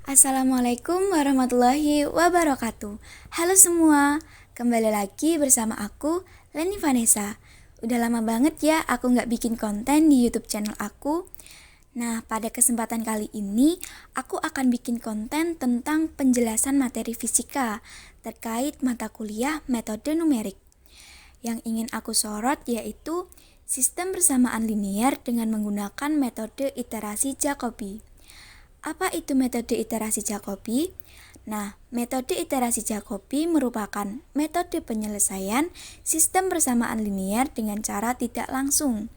Assalamualaikum warahmatullahi wabarakatuh. Halo semua, kembali lagi bersama aku, Leni Vanessa. Udah lama banget ya aku nggak bikin konten di YouTube channel aku. Nah, pada kesempatan kali ini aku akan bikin konten tentang penjelasan materi fisika terkait mata kuliah metode numerik. Yang ingin aku sorot yaitu sistem persamaan linear dengan menggunakan metode iterasi Jacobi. Apa itu metode iterasi Jacobi? Nah, metode iterasi Jacobi merupakan metode penyelesaian sistem persamaan linear dengan cara tidak langsung,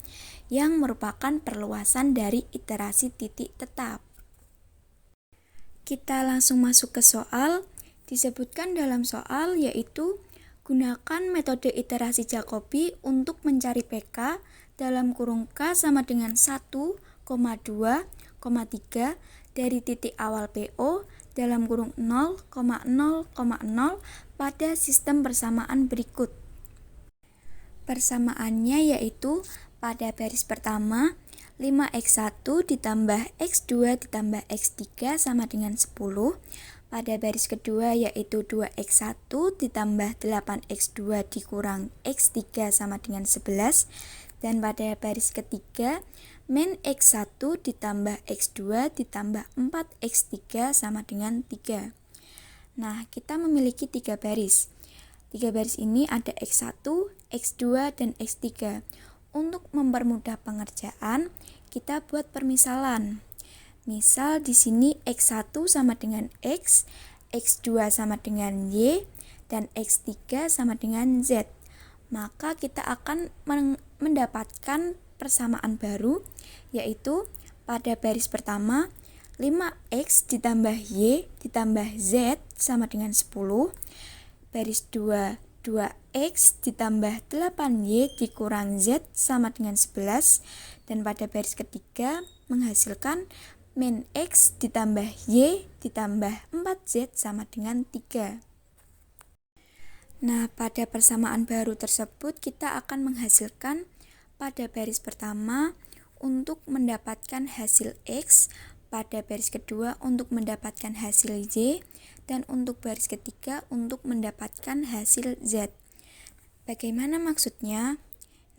yang merupakan perluasan dari iterasi titik tetap. Kita langsung masuk ke soal. Disebutkan dalam soal yaitu gunakan metode iterasi Jacobi untuk mencari PK dalam kurung K sama dengan 1, 2, 3 dari titik awal PO dalam kurung 0,0,0 pada sistem persamaan berikut. Persamaannya yaitu pada baris pertama 5x1 ditambah x2 ditambah x3 sama dengan 10. Pada baris kedua yaitu 2x1 ditambah 8x2 dikurang x3 sama dengan 11. Dan pada baris ketiga min x1 ditambah x2 ditambah 4x3 sama dengan 3. Nah, kita memiliki 3 baris. 3 baris ini ada x1, x2, dan x3. Untuk mempermudah pengerjaan, kita buat permisalan. Misal di sini x1 sama dengan x, x2 sama dengan y, dan x3 sama dengan z. Maka kita akan mendapatkan persamaan baru, yaitu pada baris pertama 5x ditambah y ditambah z sama dengan 10. Baris 2, 2x ditambah 8y dikurang z sama dengan 11. Dan pada baris ketiga menghasilkan min x ditambah y ditambah 4z sama dengan 3. Nah, pada persamaan baru tersebut kita akan menghasilkan pada baris pertama untuk mendapatkan hasil x, pada baris kedua untuk mendapatkan hasil y, dan untuk baris ketiga untuk mendapatkan hasil z. Bagaimana maksudnya?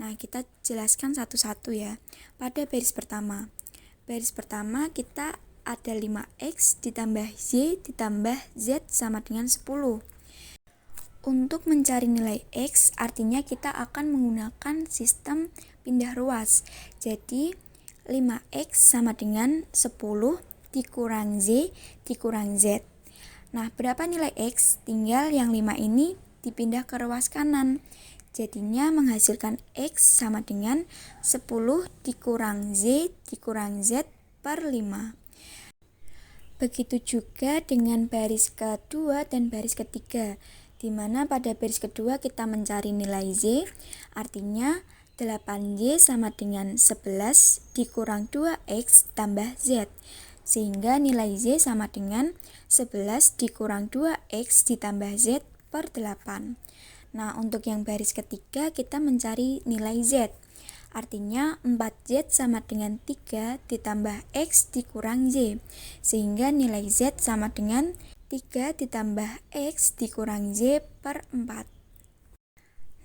Nah, kita jelaskan satu-satu ya. Pada baris pertama kita ada 5x ditambah y ditambah z sama dengan 10. Untuk mencari nilai x, artinya kita akan menggunakan sistem pindah ruas. Jadi, 5x sama dengan 10 dikurang z dikurang z. Nah, berapa nilai x? Tinggal yang 5 ini dipindah ke ruas kanan. Jadinya menghasilkan x sama dengan 10 dikurang z dikurang z per 5. Begitu juga dengan baris kedua dan baris ketiga, di mana pada baris kedua kita mencari nilai z, artinya 8y sama dengan 11 dikurang 2x tambah z, sehingga nilai z sama dengan 11 dikurang 2x ditambah z per 8. Nah, untuk yang baris ketiga kita mencari nilai z, artinya 4z sama dengan 3 ditambah x dikurang z, sehingga nilai z sama dengan 3 ditambah x dikurang z per 4.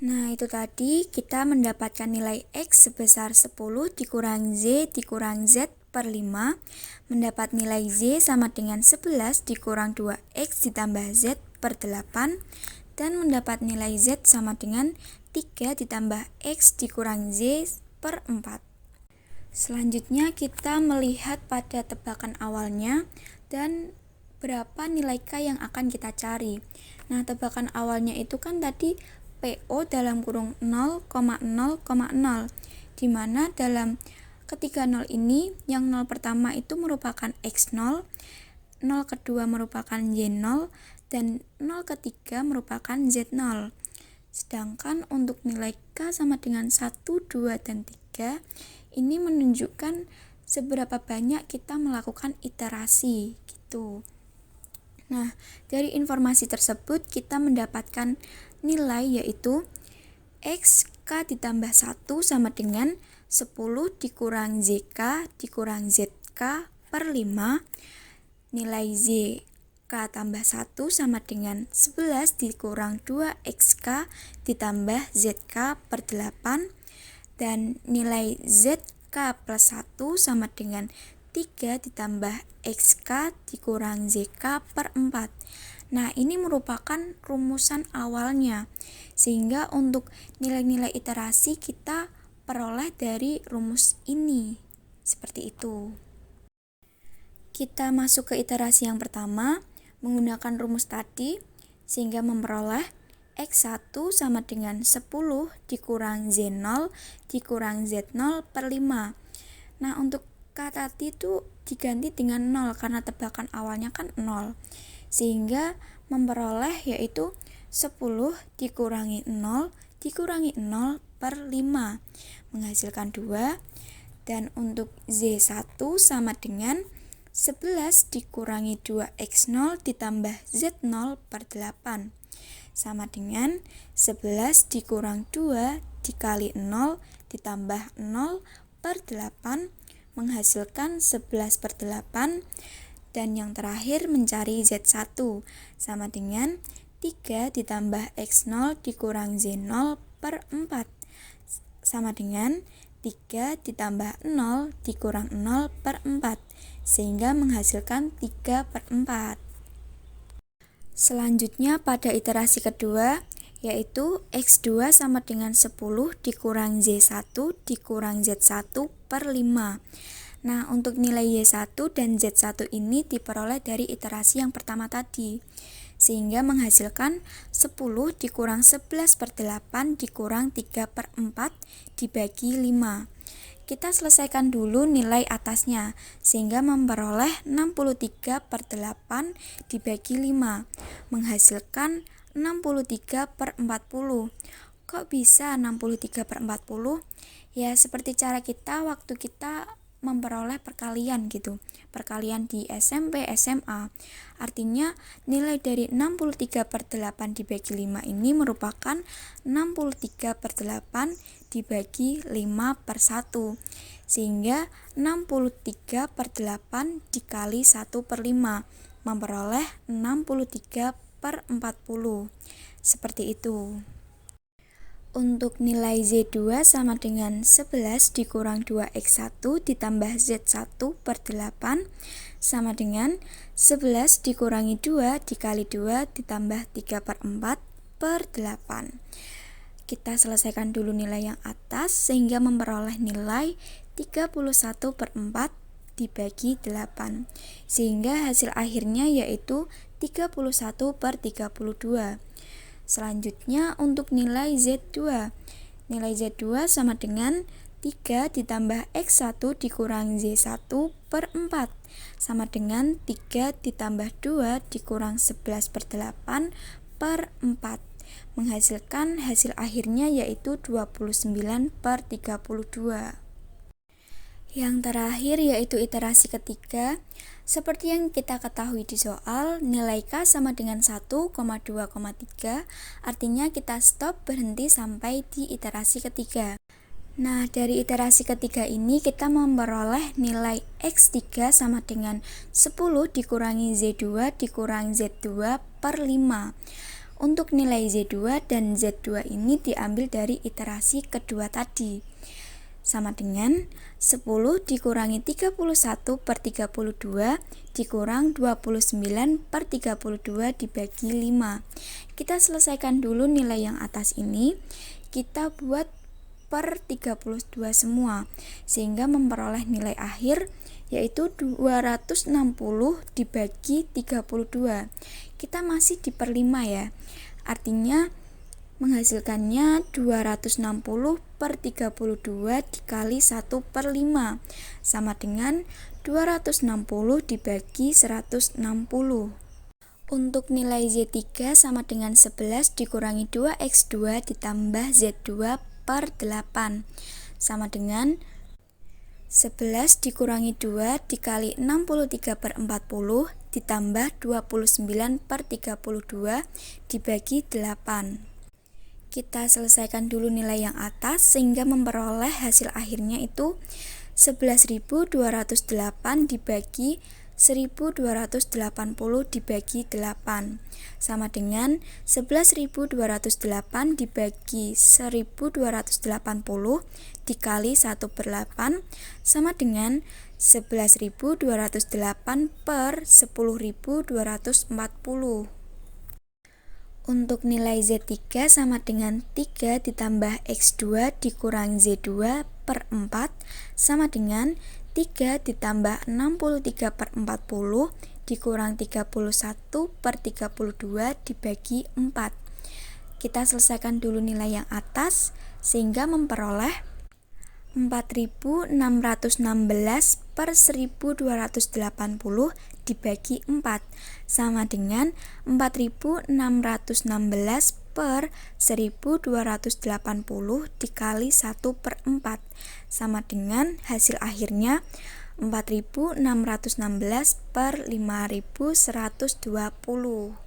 Nah, itu tadi kita mendapatkan nilai x sebesar 10 dikurang z dikurang z per 5, mendapat nilai z sama dengan 11 dikurang 2x ditambah z per 8, dan mendapat nilai z sama dengan 3 ditambah x dikurang z per 4. Selanjutnya kita melihat pada tebakan awalnya dan berapa nilai K yang akan kita cari. Nah, tebakan awalnya itu kan tadi PO dalam kurung 0,0,0, di mana dalam ketiga 0 ini yang 0 pertama itu merupakan x0, 0 kedua merupakan y0, dan 0 ketiga merupakan z0. Sedangkan untuk nilai K sama dengan 1, 2, dan 3 ini menunjukkan seberapa banyak kita melakukan iterasi gitu. Nah, dari informasi tersebut kita mendapatkan nilai yaitu x K ditambah 1 sama dengan 10 dikurang ZK dikurang ZK per 5. nilai Z K tambah 1 sama dengan 11 dikurang 2XK ditambah ZK per 8, dan nilai ZK plus 1 sama dengan 3 ditambah XK dikurang ZK per 4. Nah, ini merupakan rumusan awalnya, sehingga untuk nilai-nilai iterasi kita peroleh dari rumus ini. Seperti itu. Kita masuk ke iterasi yang pertama menggunakan rumus tadi, sehingga memperoleh X1 sama dengan 10 dikurang Z0 dikurang Z0 per 5. Nah, untuk K tadi itu diganti dengan 0 karena tebakan awalnya kan 0. Sehingga memperoleh yaitu 10 dikurangi 0 dikurangi 0 per 5 menghasilkan 2. Dan untuk Z1 sama dengan 11 dikurangi 2X0 ditambah Z0 per 8 sama dengan 11 dikurang 2 dikali 0 ditambah 0 per 8 menghasilkan 11 per 8. Dan yang terakhir mencari Z1 sama dengan 3 ditambah X0 dikurang Z0 per 4 sama dengan 3 ditambah 0 dikurang 0 per 4 sehingga menghasilkan 3 per 4. Selanjutnya pada iterasi kedua yaitu X2 sama dengan 10 dikurang Z1 dikurang Z1 per 5. Nah, untuk nilai Y1 dan Z1 ini diperoleh dari iterasi yang pertama tadi, sehingga menghasilkan 10 dikurang 11 per 8 dikurang 3 per 4 dibagi 5. Kita selesaikan dulu nilai atasnya, sehingga memperoleh 63 per 8 dibagi 5, menghasilkan 63 per 40. Kok bisa 63 per 40? Ya, seperti cara kita waktu kita memperoleh perkalian gitu, perkalian di SMP, SMA. Artinya nilai dari 63 per 8 dibagi 5 ini merupakan 63 per 8 dibagi 5 per 1, sehingga 63 per 8 dikali 1 per 5 memperoleh 63 per 40. Seperti itu. Untuk nilai Z2 sama dengan 11 dikurang 2X1 ditambah Z1 per 8 sama dengan 11 dikurangi 2 dikali 2 ditambah 3 per 4 per 8. Kita selesaikan dulu nilai yang atas sehingga memperoleh nilai 31 per 4 dibagi 8, sehingga hasil akhirnya yaitu 31 per 32. Selanjutnya untuk nilai Z2. Nilai Z2 sama dengan 3 ditambah X1 dikurang Z1 per 4 sama dengan 3 ditambah 2 dikurang 11 per 8 per 4 menghasilkan hasil akhirnya yaitu 29 per 32. Yang terakhir yaitu iterasi ketiga. Seperti yang kita ketahui di soal, nilai K sama dengan 1,2,3, artinya kita stop berhenti sampai di iterasi ketiga. Nah, dari iterasi ketiga ini kita memperoleh nilai X3 sama dengan 10 dikurangi Z2 dikurang Z2 per 5. Untuk nilai Z2 dan Z2 ini diambil dari iterasi kedua tadi, sama dengan 10 dikurangi 31 per 32 dikurang 29 per 32 dibagi 5. Kita selesaikan dulu nilai yang atas ini, kita buat per 32 semua, sehingga memperoleh nilai akhir yaitu 260 dibagi 32. Kita masih di per 5 ya, artinya menghasilkannya 260 per 32 dikali 1 per 5 sama dengan 260 dibagi 160. Untuk nilai Z3 sama dengan 11 dikurangi 2X2 ditambah Z2 per 8 sama dengan 11 dikurangi 2 dikali 63 per 40 ditambah 29 per 32 dibagi 8. Kita selesaikan dulu nilai yang atas sehingga memperoleh hasil akhirnya itu 11.208 dibagi 1280 dibagi 8 sama dengan 11.208 dibagi 1280 dikali 1/8 sama dengan 11.208 per 10.240. Untuk nilai Z3 sama dengan 3 ditambah X2 dikurang Z2 per 4 sama dengan 3 ditambah 63 per 40 dikurang 31 per 32 dibagi 4. Kita selesaikan dulu nilai yang atas sehingga memperoleh 4.616 per 1.280 dibagi 4 sama dengan 4.616 per 1.280 dikali 1/4 sama dengan hasil akhirnya 4.616 per 5.120.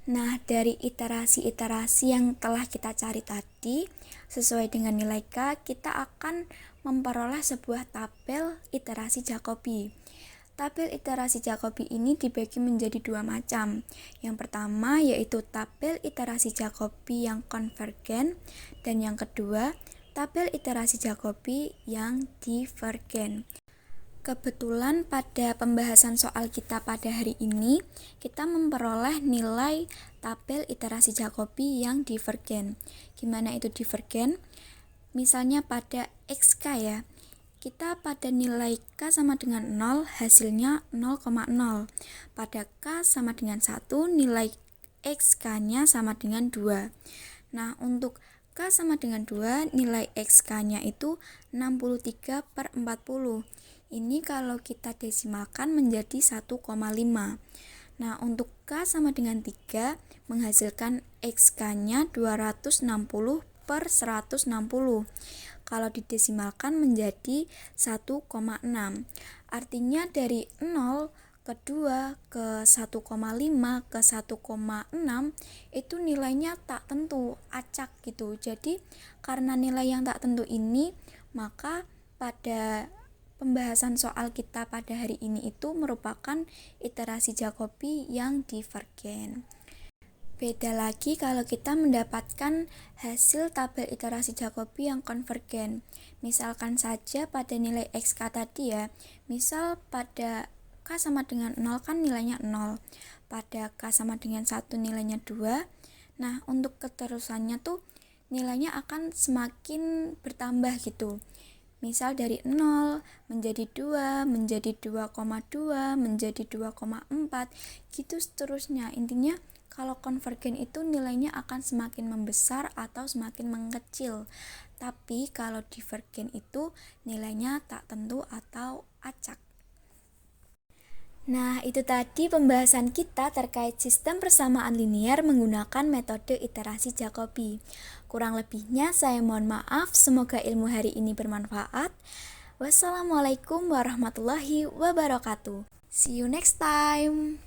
Nah, dari iterasi-iterasi yang telah kita cari tadi, sesuai dengan nilai K, kita akan memperoleh sebuah tabel iterasi Jacobi. Tabel iterasi Jacobi ini dibagi menjadi dua macam. Yang pertama yaitu tabel iterasi Jacobi yang konvergen, dan yang kedua, tabel iterasi Jacobi yang divergen. Kebetulan pada pembahasan soal kita pada hari ini, kita memperoleh nilai tabel iterasi Jacobi yang divergen. Gimana itu divergen? Misalnya pada XK ya, kita pada nilai K sama dengan 0, hasilnya 0,0. Pada K sama dengan 1, nilai XK-nya sama dengan 2. Nah, untuk K sama dengan 2, nilai XK-nya itu 63 per 40. Ini kalau kita desimalkan menjadi 1,5. Nah, untuk K sama dengan 3 menghasilkan XK-nya 260 per 160. Kalau didesimalkan menjadi 1,6. Artinya dari 0 ke 2 ke 1,5 ke 1,6 itu nilainya tak tentu, acak gitu. Jadi karena nilai yang tak tentu ini, maka pada pembahasan soal kita pada hari ini itu merupakan iterasi Jacobi yang divergen. Beda lagi kalau kita mendapatkan hasil tabel iterasi Jacobi yang konvergen. Misalkan saja pada nilai XK tadi ya, misal pada K sama dengan 0 kan nilainya 0, pada K sama dengan 1 nilainya 2. Nah, untuk keterusannya tuh nilainya akan semakin bertambah gitu. Misal dari 0 menjadi 2, menjadi 2,2, menjadi 2,4, gitu seterusnya. Intinya kalau konvergen itu nilainya akan semakin membesar atau semakin mengecil. Tapi kalau divergen itu nilainya tak tentu atau acak. Nah, itu tadi pembahasan kita terkait sistem persamaan linear menggunakan metode iterasi Jacobi. Kurang lebihnya saya mohon maaf, semoga ilmu hari ini bermanfaat. Wassalamualaikum warahmatullahi wabarakatuh. See you next time.